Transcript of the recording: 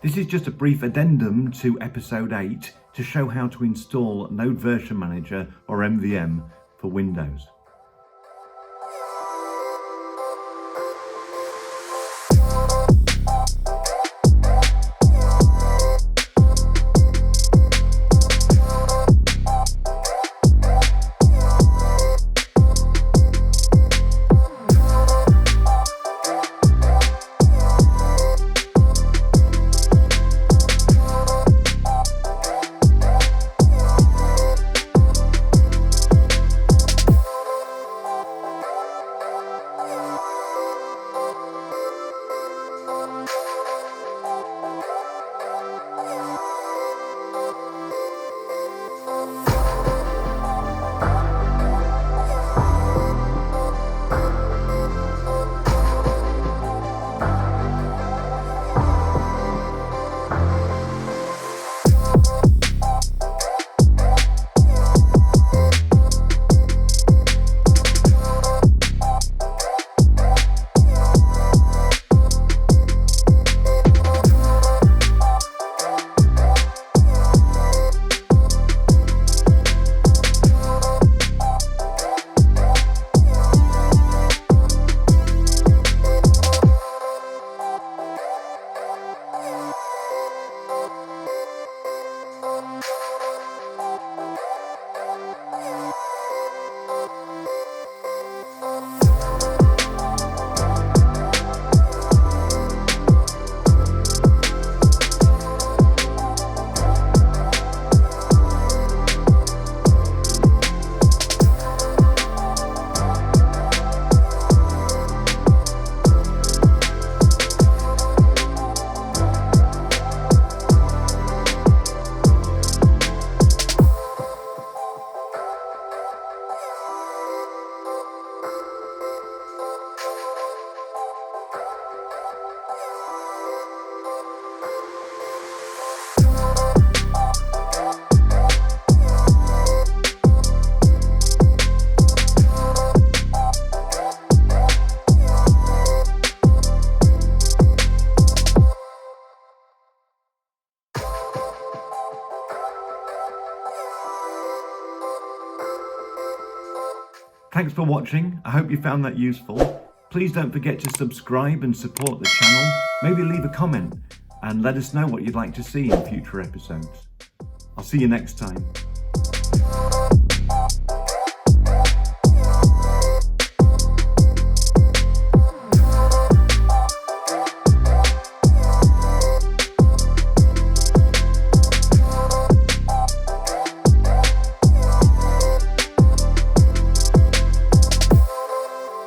This is just a brief addendum to episode 8 to show how to install Node Version Manager or NVM for Windows. Thanks for watching. I hope you found that useful. Please don't forget to subscribe and support the channel. Maybe leave a comment and let us know what you'd like to see in future episodes. I'll see you next time.